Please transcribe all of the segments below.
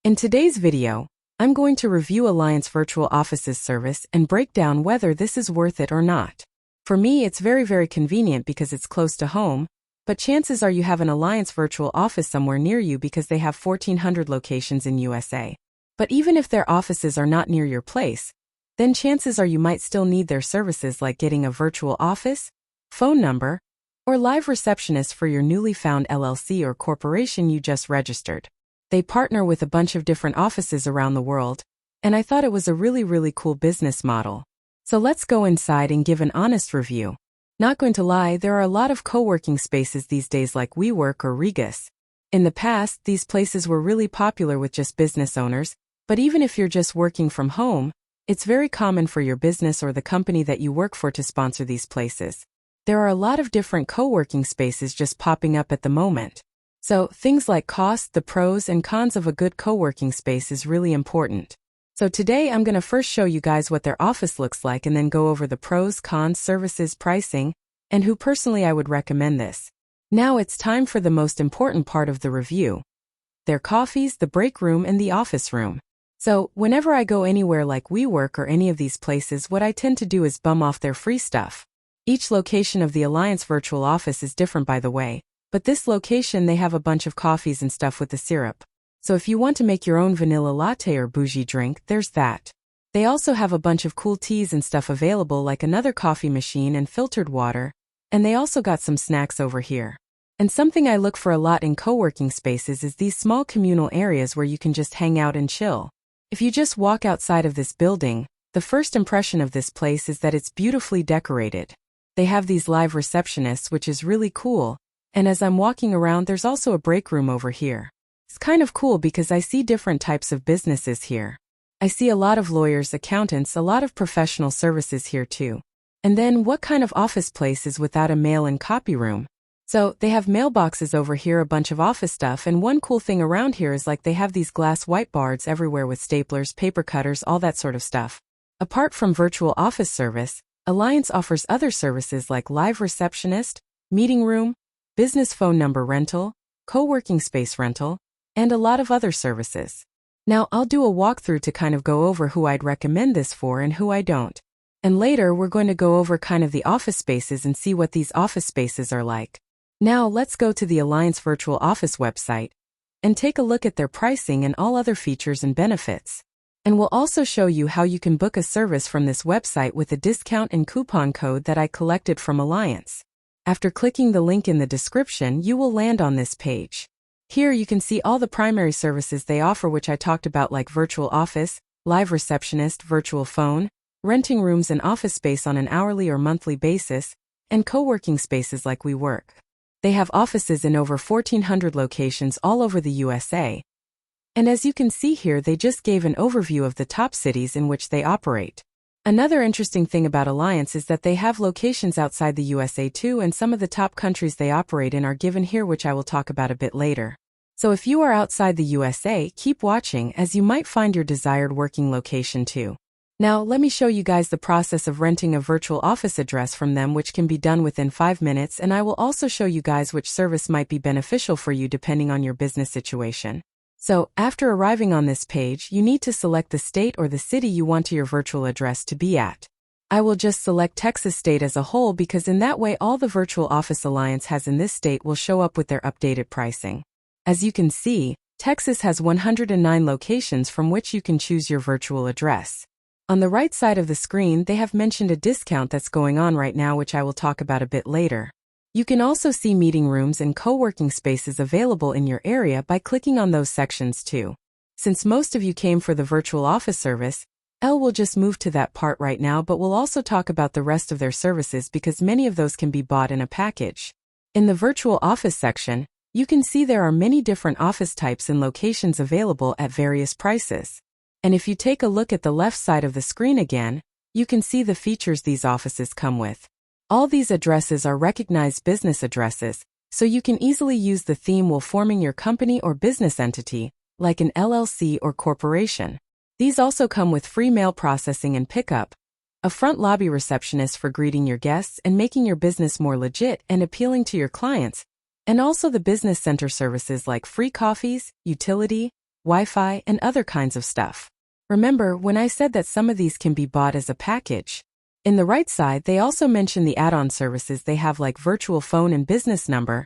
In today's video, I'm going to review Alliance Virtual Office's service and break down whether this is worth it or not. For me, it's very convenient because it's close to home, but chances are you have an Alliance Virtual Office somewhere near you because they have 1,400 locations in USA. But even if their offices are not near your place, then chances are you might still need their services like getting a virtual office, phone number, or live receptionist for your newly found LLC or corporation you just registered. They partner with a bunch of different offices around the world, and I thought it was a really cool business model. So let's go inside and give an honest review. Not going to lie, there are a lot of co-working spaces these days like WeWork or Regus. In the past, these places were really popular with just business owners, but even if you're just working from home, it's very common for your business or the company that you work for to sponsor these places. There are a lot of different co-working spaces just popping up at the moment. So, things like cost, the pros and cons of a good co-working space is really important. So today I'm going to first show you guys what their office looks like and then go over the pros, cons, services, pricing, and who personally I would recommend this. Now it's time for the most important part of the review. Their coffees, the break room, and the office room. So, whenever I go anywhere like WeWork or any of these places, what I tend to do is bum off their free stuff. Each location of the Alliance Virtual Office is different, by the way, but this location they have a bunch of coffees and stuff with the syrup. So if you want to make your own vanilla latte or bougie drink, there's that. They also have a bunch of cool teas and stuff available like another coffee machine and filtered water, and they also got some snacks over here. And something I look for a lot in co-working spaces is these small communal areas where you can just hang out and chill. If you just walk outside of this building, the first impression of this place is that it's beautifully decorated. They have these live receptionists, which is really cool, and as I'm walking around there's also a break room over here. It's kind of cool because I see different types of businesses here. I see a lot of lawyers, accountants, a lot of professional services here too. And then what kind of office place is without a mail and copy room? So they have mailboxes over here, a bunch of office stuff, and one cool thing around here is like they have these glass whiteboards everywhere with staplers, paper cutters, all that sort of stuff. Apart from virtual office service, Alliance offers other services like live receptionist, meeting room, business phone number rental, co-working space rental, and a lot of other services. Now I'll do a walkthrough to kind of go over who I'd recommend this for and who I don't. And later we're going to go over kind of the office spaces and see what these office spaces are like. Now let's go to the Alliance Virtual Office website and take a look at their pricing and all other features and benefits. And we'll also show you how you can book a service from this website with a discount and coupon code that I collected from Alliance. After clicking the link in the description, you will land on this page. Here you can see all the primary services they offer, which I talked about, like virtual office, live receptionist, virtual phone, renting rooms and office space on an hourly or monthly basis, and co-working spaces like WeWork. They have offices in over 1,400 locations all over the USA. And as you can see here, they just gave an overview of the top cities in which they operate. Another interesting thing about Alliance is that they have locations outside the USA too, and some of the top countries they operate in are given here, which I will talk about a bit later. So if you are outside the USA, keep watching as you might find your desired working location too. Now let me show you guys the process of renting a virtual office address from them, which can be done within 5 minutes, and I will also show you guys which service might be beneficial for you depending on your business situation. So, after arriving on this page, you need to select the state or the city you want your virtual address to be at. I will just select Texas state as a whole because in that way all the virtual office Alliance has in this state will show up with their updated pricing. As you can see, Texas has 109 locations from which you can choose your virtual address. On the right side of the screen, they have mentioned a discount that's going on right now, which I will talk about a bit later. You can also see meeting rooms and co-working spaces available in your area by clicking on those sections too. Since most of you came for the virtual office service, Elle will just move to that part right now, but we'll also talk about the rest of their services because many of those can be bought in a package. In the virtual office section, you can see there are many different office types and locations available at various prices. And if you take a look at the left side of the screen again, you can see the features these offices come with. All these addresses are recognized business addresses, so you can easily use the theme while forming your company or business entity, like an LLC or corporation. These also come with free mail processing and pickup, a front lobby receptionist for greeting your guests and making your business more legit and appealing to your clients, and also the business center services like free coffees, utility, Wi-Fi, and other kinds of stuff. Remember when I said that some of these can be bought as a package? In the right side, they also mention the add-on services they have like virtual phone and business number,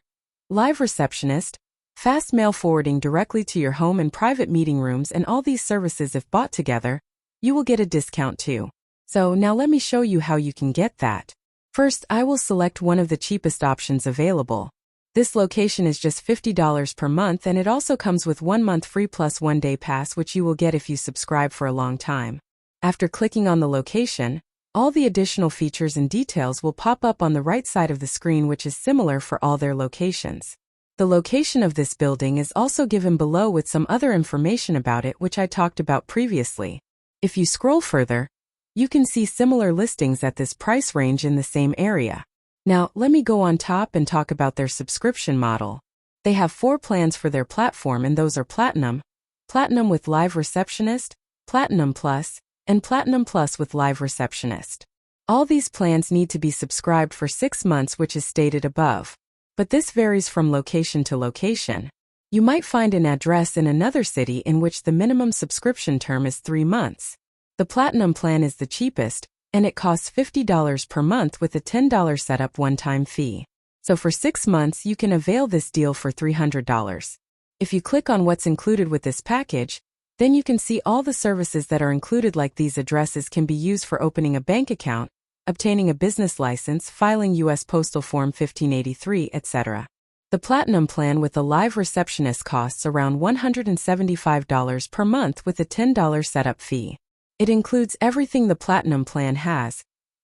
live receptionist, fast mail forwarding directly to your home and private meeting rooms, and all these services, if bought together, you will get a discount too. So now let me show you how you can get that. First, I will select one of the cheapest options available. This location is just $50 per month, and it also comes with 1 month free plus 1 day pass, which you will get if you subscribe for a long time. After clicking on the location, all the additional features and details will pop up on the right side of the screen, which is similar for all their locations. The location of this building is also given below with some other information about it, which I talked about previously. If you scroll further, you can see similar listings at this price range in the same area. Now, let me go on top and talk about their subscription model. They have 4 plans for their platform, and those are Platinum, Platinum with Live Receptionist, Platinum Plus, and Platinum Plus with Live Receptionist. All these plans need to be subscribed for 6 months, which is stated above. But this varies from location to location. You might find an address in another city in which the minimum subscription term is 3 months. The Platinum plan is the cheapest, and it costs $50 per month with a $10 setup one-time fee. So for 6 months, you can avail this deal for $300. If you click on what's included with this package, then you can see all the services that are included, like these addresses can be used for opening a bank account, obtaining a business license, filing U.S. Postal Form 1583, etc. The Platinum plan with a live receptionist costs around $175 per month with a $10 setup fee. It includes everything the Platinum plan has,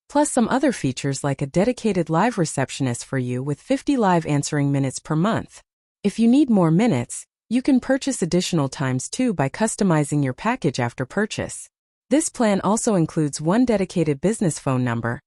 plus some other features like a dedicated live receptionist for you with 50 live answering minutes per month. If you need more minutes, you can purchase additional times too by customizing your package after purchase. This plan also includes 1 dedicated business phone number,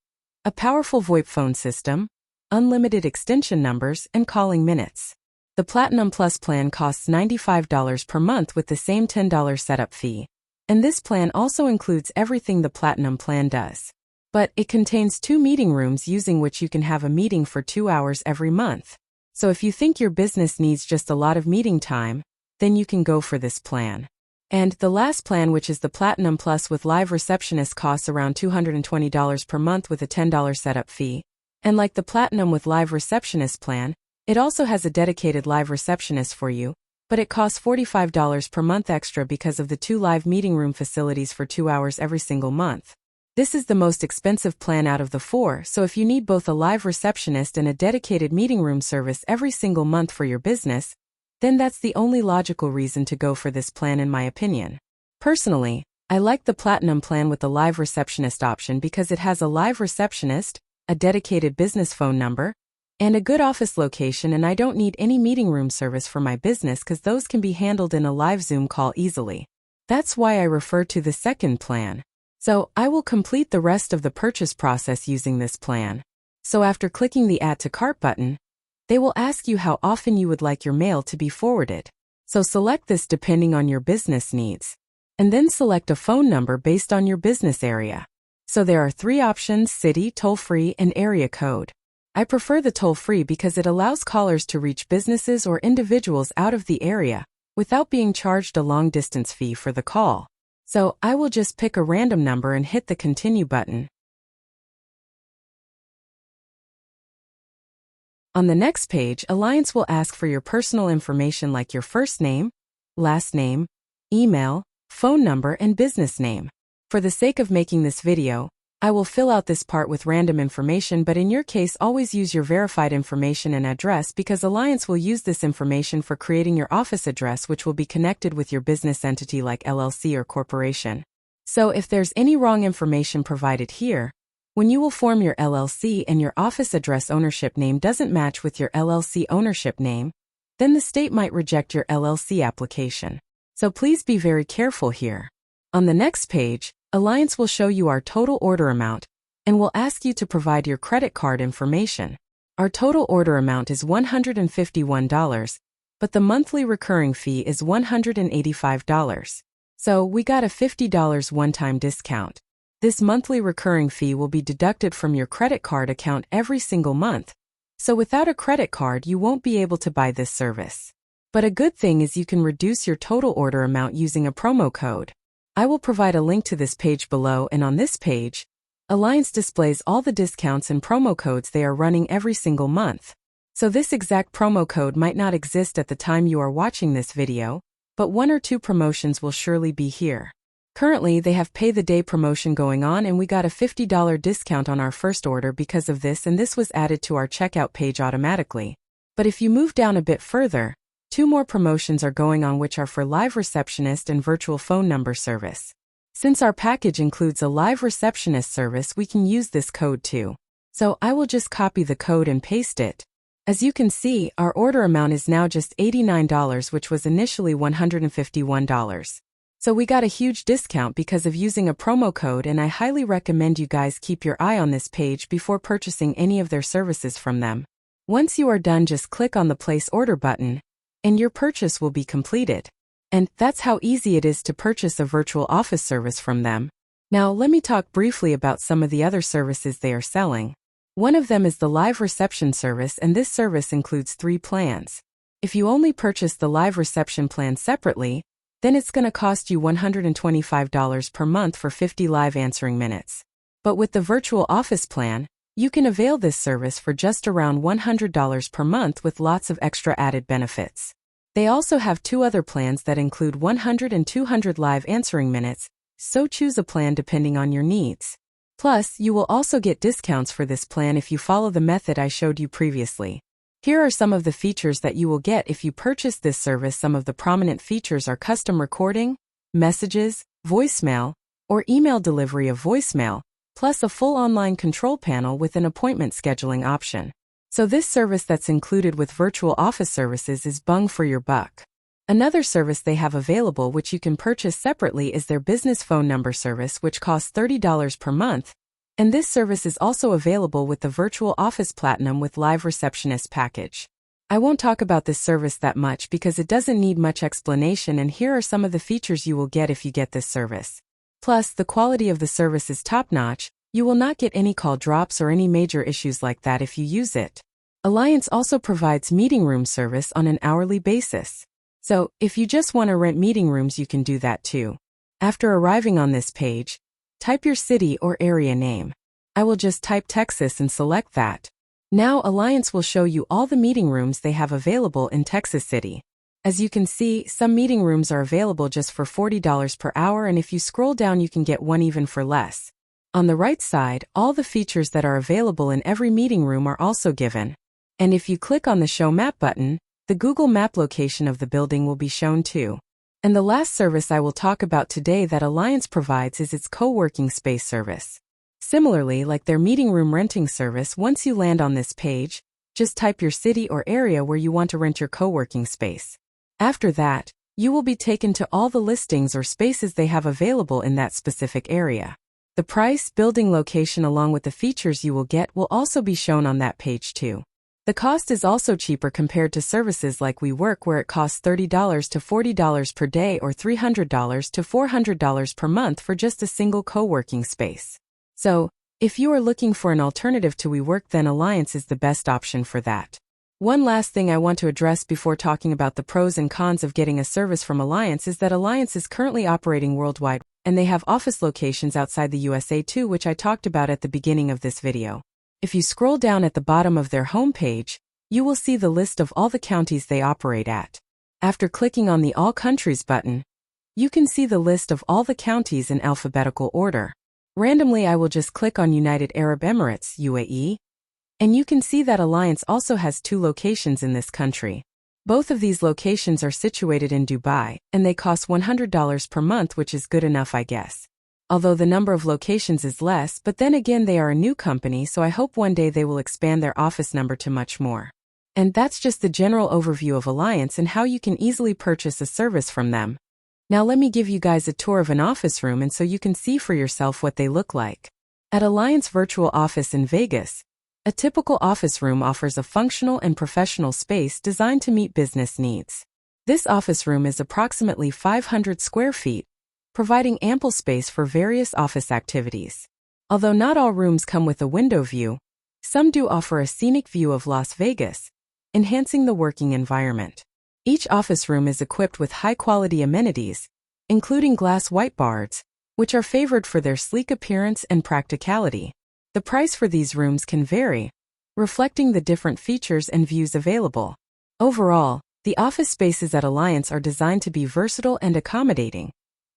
a powerful VoIP phone system, unlimited extension numbers, and calling minutes. The Platinum Plus plan costs $95 per month with the same $10 setup fee. And this plan also includes everything the Platinum plan does. But it contains 2 meeting rooms using which you can have a meeting for 2 hours every month. So if you think your business needs just a lot of meeting time, then you can go for this plan. And the last plan, which is the Platinum Plus with Live Receptionist, costs around $220 per month with a $10 setup fee. And like the Platinum with Live Receptionist plan, it also has a dedicated live receptionist for you, but it costs $45 per month extra because of the 2 live meeting room facilities for 2 hours every single month. This is the most expensive plan out of the 4, so if you need both a live receptionist and a dedicated meeting room service every single month for your business, then that's the only logical reason to go for this plan, in my opinion. Personally, I like the Platinum plan with the live receptionist option because it has a live receptionist, a dedicated business phone number, and a good office location, and I don't need any meeting room service for my business because those can be handled in a live Zoom call easily. That's why I refer to the second plan. So I will complete the rest of the purchase process using this plan. So after clicking the Add to Cart button, they will ask you how often you would like your mail to be forwarded. So select this depending on your business needs. And then select a phone number based on your business area. So there are 3 options: city, toll-free, and area code. I prefer the toll-free because it allows callers to reach businesses or individuals out of the area without being charged a long-distance fee for the call. So I will just pick a random number and hit the Continue button. On the next page, Alliance will ask for your personal information like your first name, last name, email, phone number, and business name. For the sake of making this video, I will fill out this part with random information, but in your case always use your verified information and address because Alliance will use this information for creating your office address, which will be connected with your business entity like LLC or corporation. So if there's any wrong information provided here, when you will form your LLC and your office address ownership name doesn't match with your LLC ownership name, then the state might reject your LLC application. So please be very careful here. On the next page, Alliance will show you our total order amount and will ask you to provide your credit card information. Our total order amount is $151, but the monthly recurring fee is $185. So we got a $50 one-time discount. This monthly recurring fee will be deducted from your credit card account every single month. So without a credit card, you won't be able to buy this service. But a good thing is you can reduce your total order amount using a promo code. I will provide a link to this page below, and on this page, Alliance displays all the discounts and promo codes they are running every single month. So this exact promo code might not exist at the time you are watching this video, but one or two promotions will surely be here. Currently, they have Pay the Day promotion going on, and we got a $50 discount on our first order because of this, and this was added to our checkout page automatically. But if you move down a bit further, two more promotions are going on, which are for live receptionist and virtual phone number service. Since our package includes a live receptionist service, we can use this code too. So I will just copy the code and paste it. As you can see, our order amount is now just $89, which was initially $151. So we got a huge discount because of using a promo code, and I highly recommend you guys keep your eye on this page before purchasing any of their services from them. Once you are done, just click on the Place Order button, and your purchase will be completed. And that's how easy it is to purchase a virtual office service from them. Now let me talk briefly about some of the other services they are selling. One of them is the live reception service, and this service includes 3 plans. If you only purchase the live reception plan separately, then it's going to cost you $125 per month for 50 live answering minutes. But with the virtual office plan, you can avail this service for just around $100 per month with lots of extra added benefits. They also have 2 other plans that include 100 and 200 live answering minutes, so choose a plan depending on your needs. Plus, you will also get discounts for this plan if you follow the method I showed you previously. Here are some of the features that you will get if you purchase this service. Some of the prominent features are custom recording, messages, voicemail, or email delivery of voicemail, plus a full online control panel with an appointment scheduling option. So this service that's included with virtual office services is bang for your buck. Another service they have available, which you can purchase separately, is their business phone number service, which costs $30 per month. And this service is also available with the Virtual Office Platinum with Live Receptionist package. I won't talk about this service that much because it doesn't need much explanation, and here are some of the features you will get if you get this service. Plus, the quality of the service is top-notch. You will not get any call drops or any major issues like that if you use it. Alliance also provides meeting room service on an hourly basis. So, if you just want to rent meeting rooms, you can do that too. After arriving on this page, type your city or area name. I will just type Texas and select that. Now Alliance will show you all the meeting rooms they have available in Texas City. As you can see, some meeting rooms are available just for $40 per hour, and if you scroll down you can get one even for less. On the right side, all the features that are available in every meeting room are also given. And if you click on the Show Map button, the Google Map location of the building will be shown too. And the last service I will talk about today that Alliance provides is its co-working space service. Similarly, like their meeting room renting service, once you land on this page, just type your city or area where you want to rent your co-working space. After that, you will be taken to all the listings or spaces they have available in that specific area. The price, building location along with the features you will get will also be shown on that page too. The cost is also cheaper compared to services like WeWork, where it costs $30 to $40 per day or $300 to $400 per month for just a single co-working space. So, if you are looking for an alternative to WeWork, then Alliance is the best option for that. One last thing I want to address before talking about the pros and cons of getting a service from Alliance is that Alliance is currently operating worldwide, and they have office locations outside the USA too, which I talked about at the beginning of this video. If you scroll down at the bottom of their homepage, you will see the list of all the counties they operate at. After clicking on the All Countries button, you can see the list of all the counties in alphabetical order. Randomly, I will just click on United Arab Emirates, UAE, and you can see that Alliance also has 2 locations in this country. Both of these locations are situated in Dubai, and they cost $100 per month, which is good enough, I guess. Although the number of locations is less, but then again they are a new company, so I hope one day they will expand their office number to much more. And that's just the general overview of Alliance and how you can easily purchase a service from them. Now let me give you guys a tour of an office room, and so you can see for yourself what they look like. At Alliance Virtual Office in Vegas, a typical office room offers a functional and professional space designed to meet business needs. This office room is approximately 500 square feet, providing ample space for various office activities. Although not all rooms come with a window view, some do offer a scenic view of Las Vegas, enhancing the working environment. Each office room is equipped with high-quality amenities, including glass whiteboards, which are favored for their sleek appearance and practicality. The price for these rooms can vary, reflecting the different features and views available. Overall, the office spaces at Alliance are designed to be versatile and accommodating,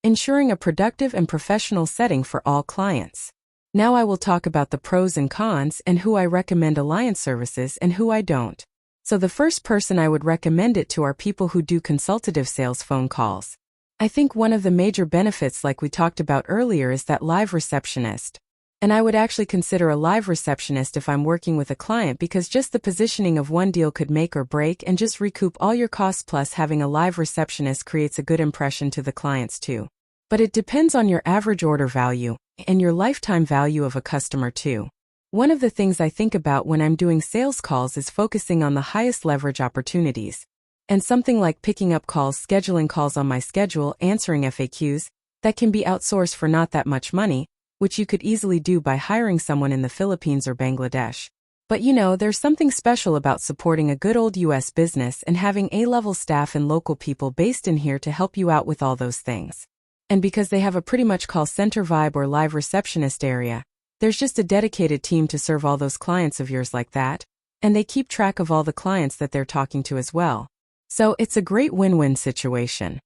ensuring a productive and professional setting for all clients. Now I will talk about the pros and cons and who I recommend Alliance services and who I don't. So the first person I would recommend it to are people who do consultative sales phone calls. I think one of the major benefits, like we talked about earlier, is that live receptionist. And I would actually consider a live receptionist if I'm working with a client, because just the positioning of one deal could make or break and just recoup all your costs, plus having a live receptionist creates a good impression to the clients too. But it depends on your average order value and your lifetime value of a customer too. One of the things I think about when I'm doing sales calls is focusing on the highest leverage opportunities. And something like picking up calls, scheduling calls on my schedule, answering FAQs, that can be outsourced for not that much money, which you could easily do by hiring someone in the Philippines or Bangladesh. But there's something special about supporting a good old US business and having A-level staff and local people based in here to help you out with all those things. And because they have a pretty much call center vibe or live receptionist area, there's just a dedicated team to serve all those clients of yours like that, and they keep track of all the clients that they're talking to as well. So it's a great win-win situation.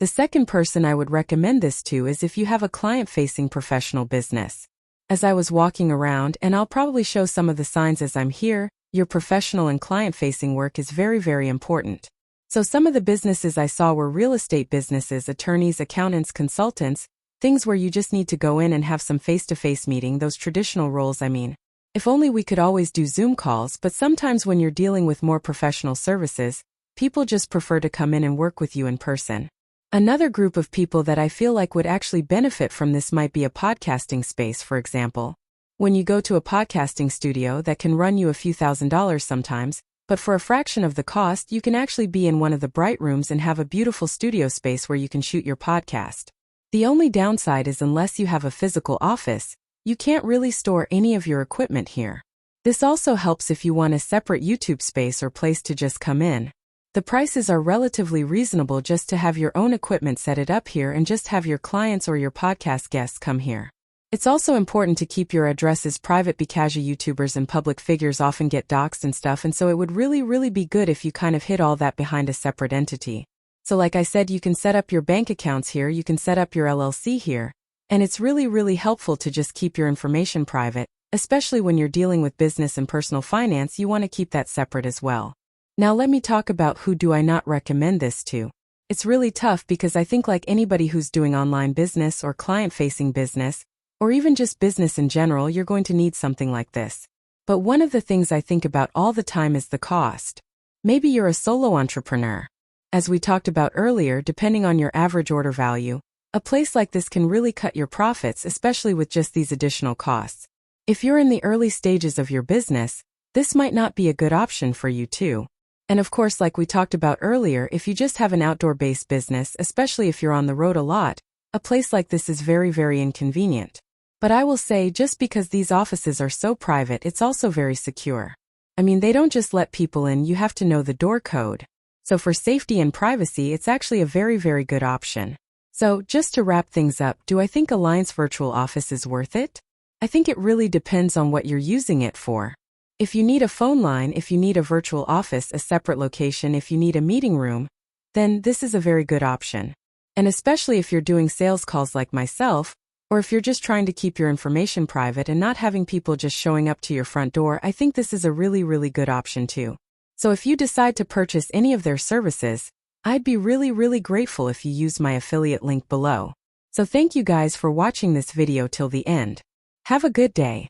The second person I would recommend this to is if you have a client-facing professional business. As I was walking around, and I'll probably show some of the signs as I'm here, your professional and client-facing work is very, very important. So some of the businesses I saw were real estate businesses, attorneys, accountants, consultants, things where you just need to go in and have some face-to-face meeting, those traditional roles I mean. If only we could always do Zoom calls, but sometimes when you're dealing with more professional services, people just prefer to come in and work with you in person. Another group of people that I feel like would actually benefit from this might be a podcasting space, for example. When you go to a podcasting studio, that can run you a few $1,000s sometimes, but for a fraction of the cost, you can actually be in one of the bright rooms and have a beautiful studio space where you can shoot your podcast. The only downside is unless you have a physical office, you can't really store any of your equipment here. This also helps if you want a separate YouTube space or place to just come in. The prices are relatively reasonable just to have your own equipment set it up here and just have your clients or your podcast guests come here. It's also important to keep your addresses private because YouTubers and public figures often get doxxed and stuff, and so it would really be good if you kind of hid all that behind a separate entity. So like I said, you can set up your bank accounts here, you can set up your LLC here, and it's really helpful to just keep your information private, especially when you're dealing with business and personal finance. You want to keep that separate as well. Now let me talk about who do I not recommend this to. It's really tough because I think like anybody who's doing online business or client-facing business, or even just business in general, you're going to need something like this. But one of the things I think about all the time is the cost. Maybe you're a solo entrepreneur. As we talked about earlier, depending on your average order value, a place like this can really cut your profits, especially with just these additional costs. If you're in the early stages of your business, this might not be a good option for you too. And of course, like we talked about earlier, if you just have an outdoor-based business, especially if you're on the road a lot, a place like this is very inconvenient. But I will say, just because these offices are so private, it's also very secure. I mean, they don't just let people in, you have to know the door code. So for safety and privacy, it's actually a very good option. So just to wrap things up, do I think Alliance Virtual Office is worth it? I think it really depends on what you're using it for. If you need a phone line, if you need a virtual office, a separate location, if you need a meeting room, then this is a very good option. And especially if you're doing sales calls like myself, or if you're just trying to keep your information private and not having people just showing up to your front door, I think this is a really good option too. So if you decide to purchase any of their services, I'd be really grateful if you use my affiliate link below. So thank you guys for watching this video till the end. Have a good day.